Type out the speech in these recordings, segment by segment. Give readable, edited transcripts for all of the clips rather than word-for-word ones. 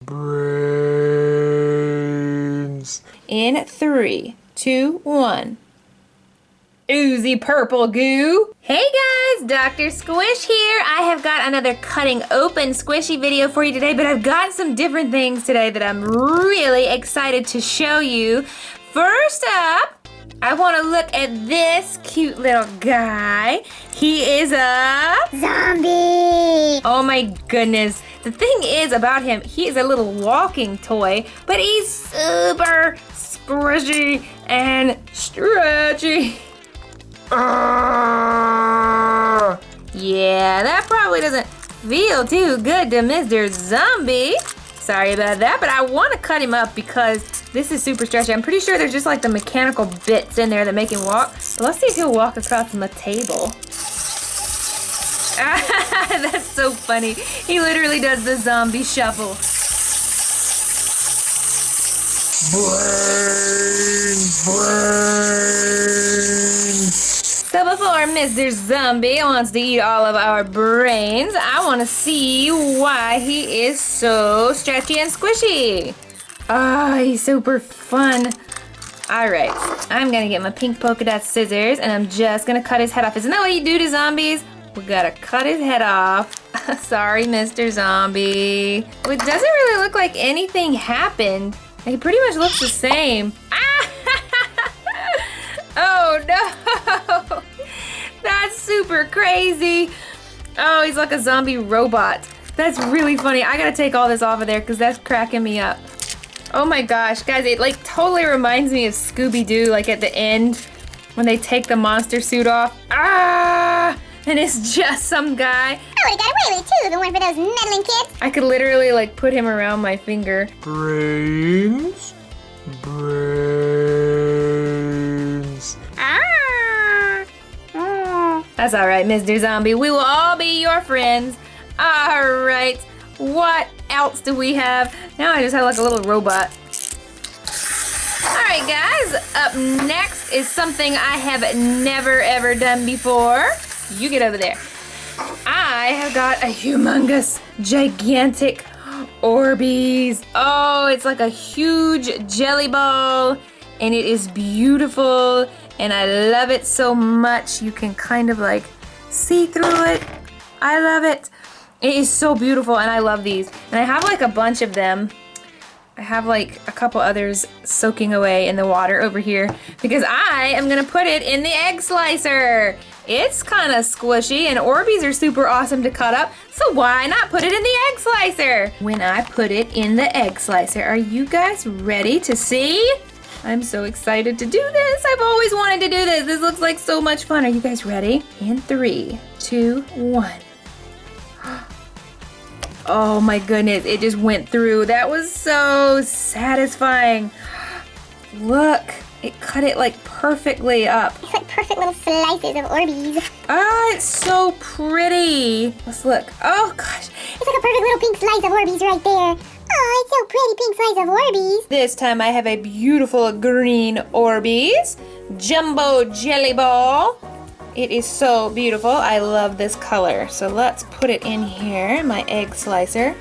Brains. In 3, 2, 1. Oozy purple goo. Hey guys, Dr. Squish here. I have got another cutting open squishy video for you today, but I've got some different things today that I'm really excited to show you. First up, I want to look at this cute little guy. He is a zombie. Oh my goodness. The thing is about him, he is a little walking toy, but he's super squishy and stretchy. Yeah, that probably doesn't feel too good to Mr. Zombie. Sorry about that, but I want to cut him up because this is super stretchy. I'm pretty sure there's just like the mechanical bits in there that make him walk. But let's see if he'll walk across my table. That's so funny. He literally does the zombie shuffle. Brains, brains. So before Mr. Zombie wants to eat all of our brains, I want to see why he is so stretchy and squishy. Oh, he's super fun. All right, I'm gonna get my pink polka dot scissors and I'm just gonna cut his head off. Isn't that what you do to zombies? We gotta cut his head off. Sorry, Mr. Zombie. It doesn't really look like anything happened. He pretty much looks the same. Oh no! That's super crazy. Oh, he's like a zombie robot. That's really funny. I gotta take all this off of there because that's cracking me up. Oh my gosh, guys, it like totally reminds me of Scooby-Doo, like at the end when they take the monster suit off. Ah! And it's just some guy. I would've got away with it too if it weren't for those meddling kids. I could literally like put him around my finger. Brains, brains. That's all right, Mr. Zombie. We will all be your friends. All right. What else do we have? Now I just have like a little robot. All right, guys. Up next is something I have never ever done before. You get over there. I have got a humongous, gigantic Orbeez. Oh, it's like a huge jelly ball, and it is beautiful. And I love it so much. You can kind of like see through it. I love it. It is so beautiful and I love these. And I have like a bunch of them. I have like a couple others soaking away in the water over here because I am gonna put it in the egg slicer. It's kind of squishy and Orbeez are super awesome to cut up. So why not put it in the egg slicer? When I put it in the egg slicer, are you guys ready to see? I'm so excited to do this. I've always wanted to do this. This looks like so much fun. Are you guys ready? In 3, 2, 1. Oh my goodness, it just went through. That was so satisfying. Look, it cut it like perfectly up. It's like perfect little slices of Orbeez. Ah, it's so pretty. Let's look. Oh gosh. It's like a perfect little pink slice of Orbeez right there. Oh, it's so pretty, pink slice of Orbeez. This time I have a beautiful green Orbeez. Jumbo jelly ball. It is so beautiful. I love this color. So let's put it in here, my egg slicer.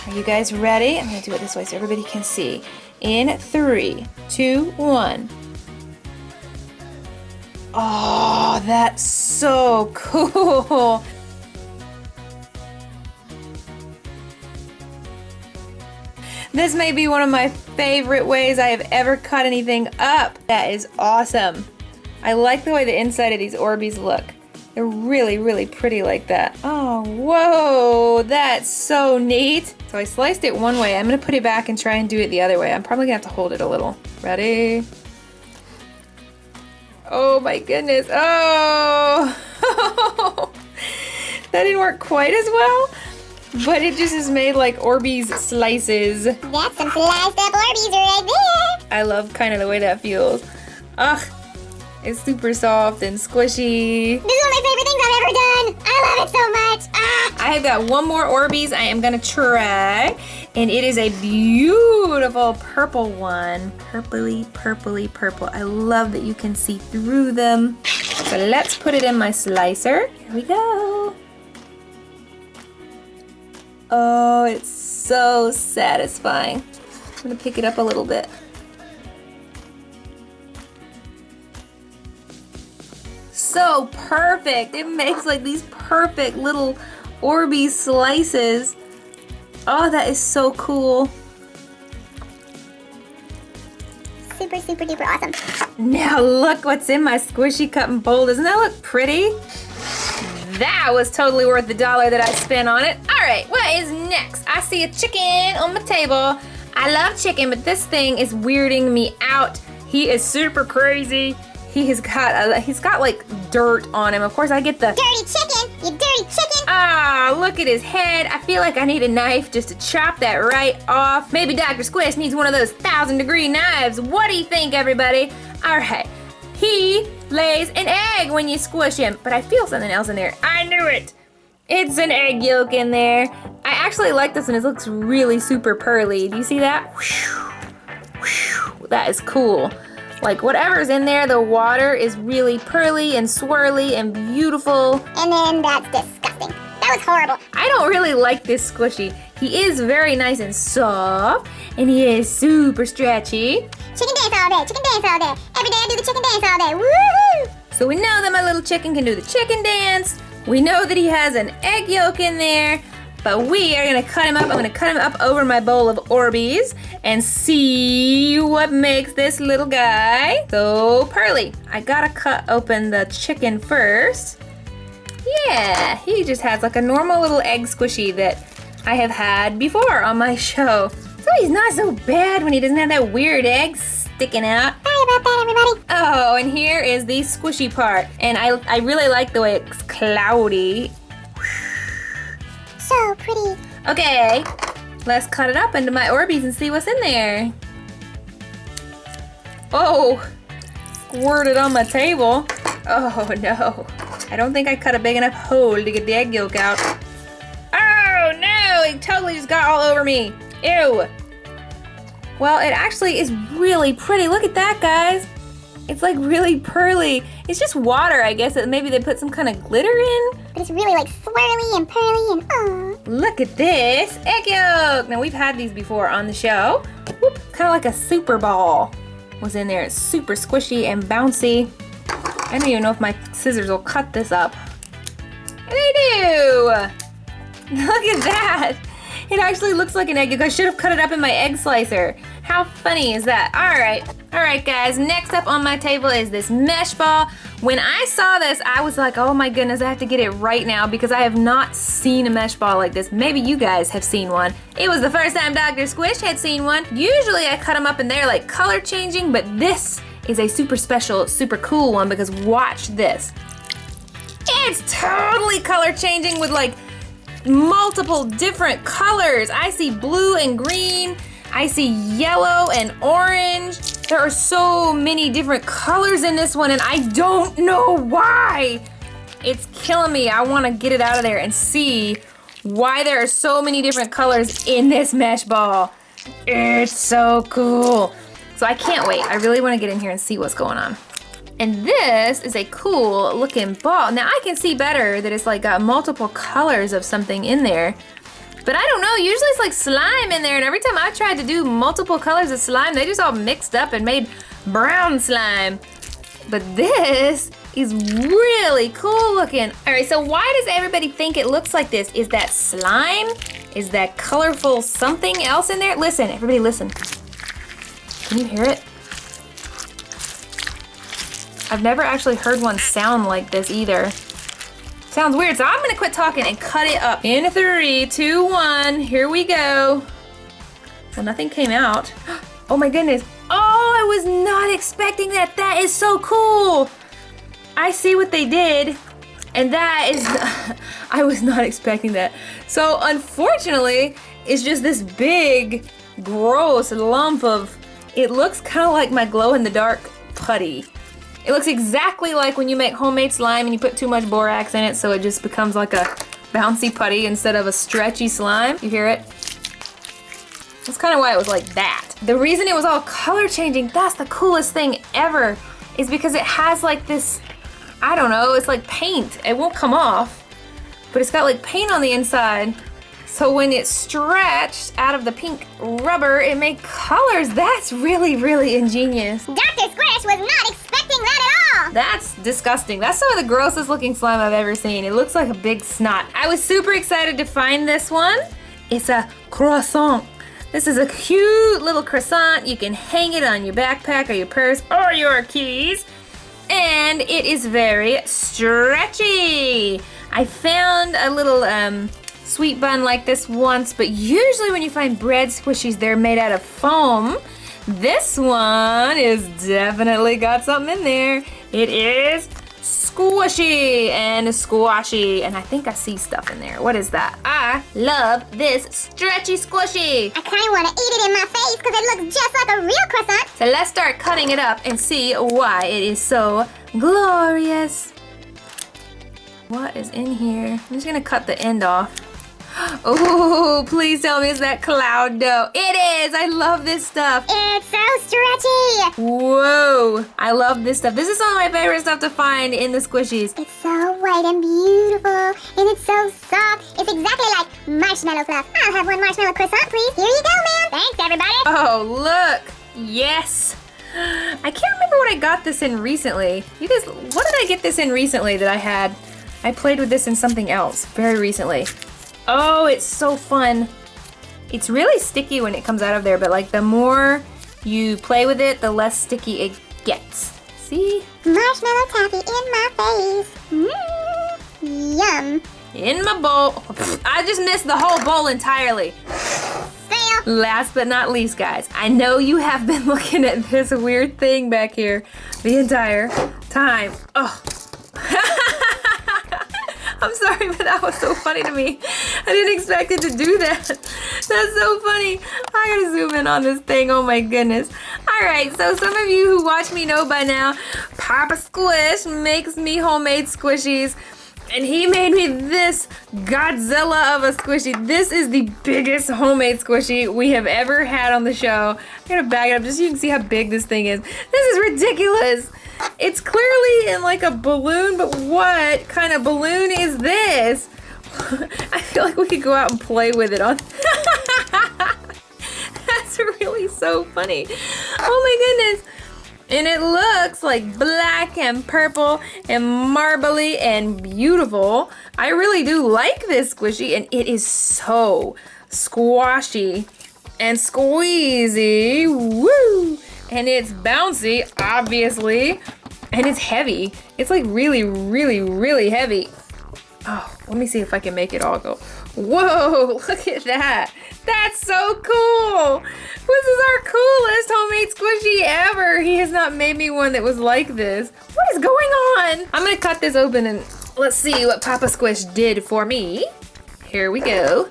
Are you guys ready? I'm gonna do it this way so everybody can see. In 3, 2, 1. Oh, that's so cool. This may be one of my favorite ways I have ever cut anything up. That is awesome. I like the way the inside of these Orbeez look. They're really, really pretty like that. Oh, whoa, that's so neat. So I sliced it one way. I'm gonna put it back and try and do it the other way. I'm probably gonna have to hold it a little. Ready? Oh my goodness, oh. That didn't work quite as well. But it just is made like Orbeez slices. That's some sliced up Orbeez right there. I love kind of the way that feels. Ugh, it's super soft and squishy. This is one of my favorite things I've ever done. I love it so much. I have got one more Orbeez I am gonna try. And it is a beautiful purple one. Purpley, purpley, purple. I love that you can see through them. So let's put it in my slicer. Here we go. Oh, it's so satisfying. I'm gonna pick it up a little bit. So perfect. It makes like these perfect little Orbeez slices. Oh, that is so cool. Super, super duper awesome. Now look what's in my squishy cup and bowl. Doesn't that look pretty? That was totally worth the $1 that I spent on it. All right, what is next? I see a chicken on my table. I love chicken, but this thing is weirding me out. He is super crazy. He's got like dirt on him. Of course, I get the Dirty chicken! You dirty chicken! ah, look at his head. I feel like I need a knife just to chop that right off. Maybe Dr. Squish needs one of those 1,000-degree knives. What do you think, everybody? All right, he lays an egg when you squish him, but I feel something else in there. I knew it. It's an egg yolk in there. I actually like this one. It looks really super pearly. Do you see that? That is cool. Like whatever's in there, the water is really pearly and swirly and beautiful. And then that's disgusting. That was horrible. I don't really like this squishy. He is very nice and soft, and he is super stretchy. Chicken dance all day, chicken dance all day. Every day I do the chicken dance all day. Woohoo! So we know that my little chicken can do the chicken dance. We know that he has an egg yolk in there. But we are gonna cut him up. I'm gonna cut him up over my bowl of Orbeez and see what makes this little guy so pearly. I gotta cut open the chicken first. Yeah, he just has like a normal little egg squishy that I have had before on my show. So he's not so bad when he doesn't have that weird egg sticking out. Sorry about that, everybody. Oh, and here is the squishy part. And I really like the way it's cloudy. So pretty. Okay, let's cut it up into my Orbeez and see what's in there. Oh, squirted on my table. Oh no, I don't think I cut a big enough hole to get the egg yolk out. Oh no, it totally just got all over me. Ew. Well, it actually is really pretty. Look at that, guys. It's like really pearly. It's just water, I guess. Maybe they put some kind of glitter in. But it's really like swirly and pearly and oh. Look at this egg yolk. Now we've had these before on the show. Whoop, kind of like a super ball was in there. It's super squishy and bouncy. I don't even know if my scissors will cut this up. They do. Look at that. It actually looks like an egg yolk. I should have cut it up in my egg slicer. How funny is that? All right, guys. Next up on my table is this mesh ball. When I saw this, I was like, oh my goodness, I have to get it right now because I have not seen a mesh ball like this. Maybe you guys have seen one. It was the first time Dr. Squish had seen one. Usually I cut them up and they're like color changing, but this is a super special, super cool one because watch this. It's totally color changing with like multiple different colors. I see blue and green. I see yellow and orange. There are so many different colors in this one and I don't know why. It's killing me. I want to get it out of there and see why there are so many different colors in this mesh ball. It's so cool. So I can't wait. I really want to get in here and see what's going on. And this is a cool looking ball. Now I can see better that it's like got multiple colors of something in there. But I don't know, usually it's like slime in there and every time I tried to do multiple colors of slime, they just all mixed up and made brown slime. But this is really cool looking. All right, so why does everybody think it looks like this? Is that slime? Is that colorful something else in there? Listen, everybody listen. Can you hear it? I've never actually heard one sound like this either. Sounds weird, so I'm gonna quit talking and cut it up. In 3, 2, 1, here we go. Well, nothing came out. Oh my goodness. Oh, I was not expecting that. That is so cool. I see what they did, and that is, I was not expecting that. So unfortunately, it's just this big, gross lump of, it looks kind of like my glow-in-the-dark putty. It looks exactly like when you make homemade slime and you put too much borax in it so it just becomes like a bouncy putty instead of a stretchy slime. You hear it? That's kind of why it was like that. The reason it was all color changing, that's the coolest thing ever, is because it has like this, I don't know, it's like paint. It won't come off, but it's got like paint on the inside. So when it's stretched out of the pink rubber, it made colors. That's really, really ingenious. Dr. Squish was not expecting that at all. That's disgusting. That's some of the grossest looking slime I've ever seen. It looks like a big snot. I was super excited to find this one. It's a croissant. This is a cute little croissant. You can hang it on your backpack or your purse or your keys. And it is very stretchy. I found a little sweet bun like this once, but usually when you find bread squishies, they're made out of foam. This one is definitely got something in there. It is squishy and squashy, and I think I see stuff in there. What is that? I love this stretchy squishy. I kind of want to eat it in my face because it looks just like a real croissant. So let's start cutting it up and see why it is so glorious. What is in here? I'm just gonna cut the end off. Oh, please tell me it's that cloud dough. It is! I love this stuff. It's so stretchy. Whoa! I love this stuff. This is some of my favorite stuff to find in the squishies. It's so white and beautiful, and it's so soft. It's exactly like marshmallow fluff. I'll have one marshmallow croissant, please. Here you go, ma'am. Thanks, everybody. Oh, look! Yes! I can't remember what I got this in recently. You guys, what did I get this in recently that I had? I played with this in something else very recently. Oh, it's so fun. It's really sticky when it comes out of there, but like the more you play with it, the less sticky it gets. See? Marshmallow taffy in my face. Yum. In my bowl. I just missed the whole bowl entirely. Fail. Last but not least, guys, I know you have been looking at this weird thing back here the entire time. Oh. I'm sorry, but that was so funny to me. I didn't expect it to do that. That's so funny. I gotta zoom in on this thing. Oh my goodness. Alright, so some of you who watch me know by now, Papa Squish makes me homemade squishies. And he made me this Godzilla of a squishy. This is the biggest homemade squishy we have ever had on the show. I'm gonna bag it up just so you can see how big this thing is. This is ridiculous. It's clearly in like a balloon, but what kind of balloon is this? I feel like we could go out and play with it on. That's really so funny. Oh my goodness. And it looks like black and purple and marbly and beautiful. I really do like this squishy, and it is so squashy and squeezy. Woo! And it's bouncy, obviously, and it's heavy. It's like really, really, really heavy. Oh, let me see if I can make it all go. Whoa, look at that. That's so cool. This is our coolest homemade squishy ever. He has not made me one that was like this. What is going on? I'm gonna cut this open and let's see what Papa Squish did for me. Here we go.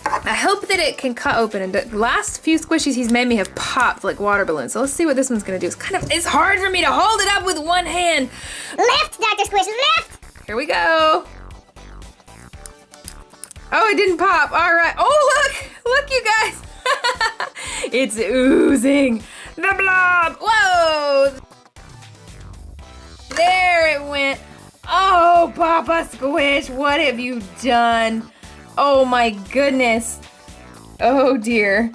I hope that it can cut open, and the last few squishies he's made me have popped like water balloons. So let's see what this one's gonna do. It's hard for me to hold it up with one hand. Lift, Dr. Squish, lift! Here we go. Oh, it didn't pop. All right. Oh, look, you guys. It's oozing. The blob. Whoa. There it went. Oh, Papa Squish, what have you done? Oh my goodness. Oh dear.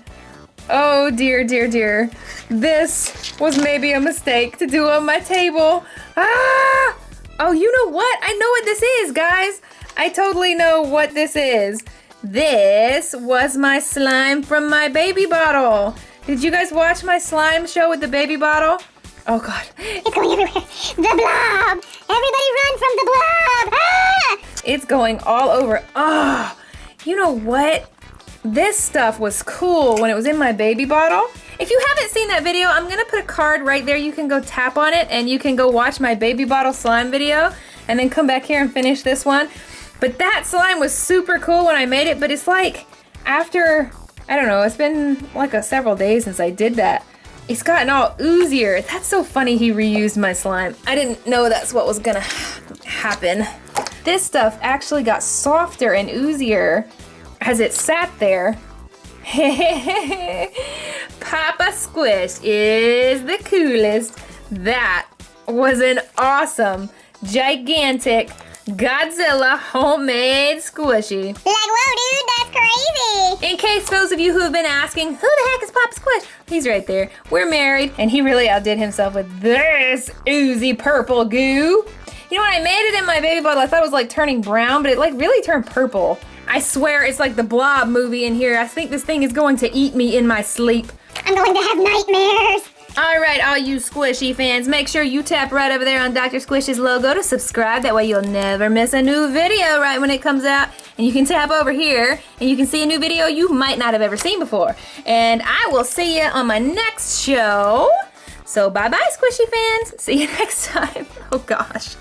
Oh dear, dear, dear. This was maybe a mistake to do on my table. Ah! Oh, you know what? I know what this is, guys. I totally know what this is. This was my slime from my baby bottle. Did you guys watch my slime show with the baby bottle? Oh God. It's going everywhere. The blob! Everybody run from the blob! Ah! It's going all over. Oh, you know what? This stuff was cool when it was in my baby bottle. If you haven't seen that video, I'm gonna put a card right there. You can go tap on it and you can go watch my baby bottle slime video and then come back here and finish this one. But that slime was super cool when I made it, but it's like after, I don't know, it's been like several days since I did that. It's gotten all oozier. That's so funny he reused my slime. I didn't know that's what was gonna happen. This stuff actually got softer and oozier as it sat there. Papa Squish is the coolest. That was an awesome, gigantic Godzilla homemade squishy. Like, whoa, dude, that's crazy. In case those of you who have been asking, who the heck is Papa Squish? He's right there. We're married, and he really outdid himself with this oozy purple goo. You know, when I made it in my baby bottle, I thought it was like turning brown, but it like really turned purple. I swear it's like the Blob movie in here. I think this thing is going to eat me in my sleep. I'm going to have nightmares. All right, all you squishy fans, make sure you tap right over there on Dr. Squish's logo to subscribe. That way you'll never miss a new video right when it comes out. And you can tap over here and you can see a new video you might not have ever seen before. And I will see you on my next show. So bye-bye, squishy fans. See you next time. Oh, gosh.